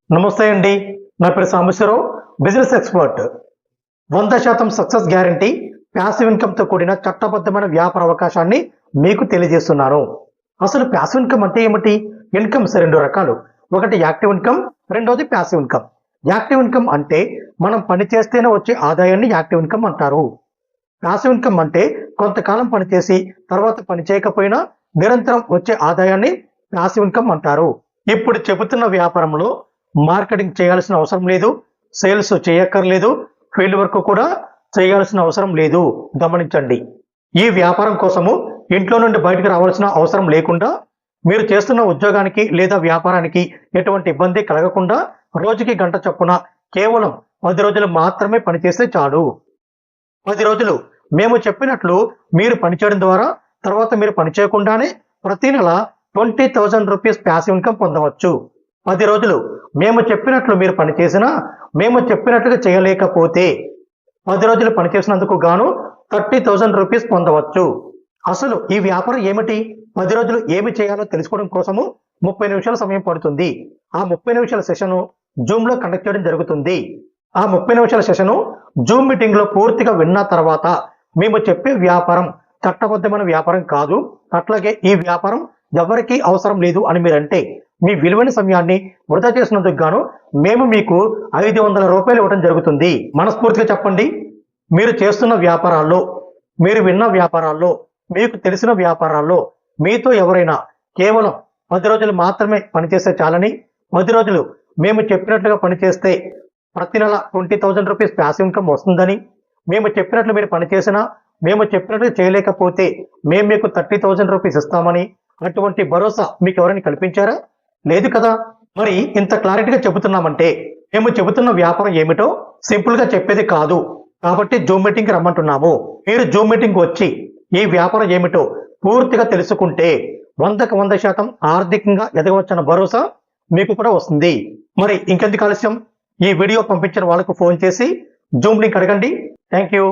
నమస్తే అండి, నా పేరు Sambasivarao, business expert. 100% success guarantee, passive ఇన్కమ్తో కూడిన చట్టబద్ధమైన వ్యాపార అవకాశాన్ని మీకు తెలియజేస్తున్నాను. అసలు ప్యాసివ్ ఇన్కమ్ అంటే ఏమిటి? ఇన్కమ్స్ రెండు రకాలు. ఒకటి యాక్టివ్ ఇన్కమ్, రెండోది ప్యాసివ్ ఇన్కమ్. యాక్టివ్ ఇన్కమ్ అంటే మనం పని చేస్తేనే వచ్చే ఆదాయాన్ని యాక్టివ్ ఇన్కమ్ అంటారు. ప్యాసివ్ ఇన్కమ్ అంటే కొంతకాలం పనిచేసి తర్వాత పని చేయకపోయినా నిరంతరం వచ్చే ఆదాయాన్ని ప్యాసివ్ ఇన్కమ్ అంటారు. ఇప్పుడు చెబుతున్న వ్యాపారంలో మార్కెటింగ్ చేయాల్సిన అవసరం లేదు, సేల్స్ చేయక్కర్లేదు, ఫీల్డ్ వర్క్ కూడా చేయాల్సిన అవసరం లేదు. గమనించండి, ఈ వ్యాపారం కోసము ఇంట్లో నుండి బయటకు రావాల్సిన అవసరం లేకుండా, మీరు చేస్తున్న ఉద్యోగానికి లేదా వ్యాపారానికి ఎటువంటి ఇబ్బంది కలగకుండా రోజుకి గంట చొప్పున కేవలం 10 రోజులు మాత్రమే పనిచేస్తే చాలు. 10 రోజులు మేము చెప్పినట్లు మీరు పనిచేయడం ద్వారా తర్వాత మీరు పని చేయకుండానే ప్రతి నెల 20,000 రూపీస్ ప్యాసివ్ ఇన్కమ్ పొందవచ్చు. 10 రోజులు మేము చెప్పినట్లు మీరు పనిచేసినా, మేము చెప్పినట్లుగా చేయలేకపోతే 10 రోజులు పనిచేసినందుకు గాను 30,000 రూపీస్ పొందవచ్చు. అసలు ఈ వ్యాపారం ఏమిటి? 10 రోజులు ఏమి చేయాలో తెలుసుకోవడం కోసము 30 నిమిషాల సమయం పడుతుంది. ఆ 30 నిమిషాల సెషను జూమ్లో కండక్ట్ చేయడం జరుగుతుంది. ఆ 30 నిమిషాల సెషను జూమ్ మీటింగ్లో పూర్తిగా విన్న తర్వాత మేము చెప్పే వ్యాపారం చట్టబద్ధమైన వ్యాపారం కాదు, అట్లాగే ఈ వ్యాపారం ఎవరికీ అవసరం లేదు అని మీరంటే మీ విలువైన సమయాన్ని వృధా చేసినందుకు గాను మేము మీకు 500 రూపాయలు ఇవ్వడం జరుగుతుంది. మనస్ఫూర్తిగా చెప్పండి, మీరు చేస్తున్న వ్యాపారాల్లో, మీరు విన్న వ్యాపారాల్లో, మీకు తెలిసిన వ్యాపారాల్లో మీతో ఎవరైనా కేవలం 10 రోజులు మాత్రమే పనిచేస్తే చాలని, 10 రోజులు మేము చెప్పినట్లుగా పనిచేస్తే ప్రతి నెల 20,000 రూపీస్ ప్యాసివ్ ఇన్కమ్ వస్తుందని, మేము చెప్పినట్లు మీరు పనిచేసినా, మేము చెప్పినట్లు చేయలేకపోతే మేము మీకు 30,000 రూపీస్ ఇస్తామని, అటువంటి భరోసా మీకు ఎవరైనా కల్పించారా? లేదు కదా. మరి ఇంత క్లారిటీగా చెబుతున్నామంటే మేము చెబుతున్న వ్యాపారం ఏమిటో సింపుల్గా చెప్పేది కాదు. కాబట్టి జూమ్ మీటింగ్కి రమ్మంటున్నాము. మీరు జూమ్ మీటింగ్ వచ్చి ఈ వ్యాపారం ఏమిటో పూర్తిగా తెలుసుకుంటే 100కి 100% ఆర్థికంగా ఎదగవచ్చన్న భరోసా మీకు కూడా వస్తుంది. మరి ఇంకెందుకు ఆలస్యం, ఈ వీడియో పంపించిన వాళ్ళకు ఫోన్ చేసి జూమ్ లింక్ అడగండి. Thank you.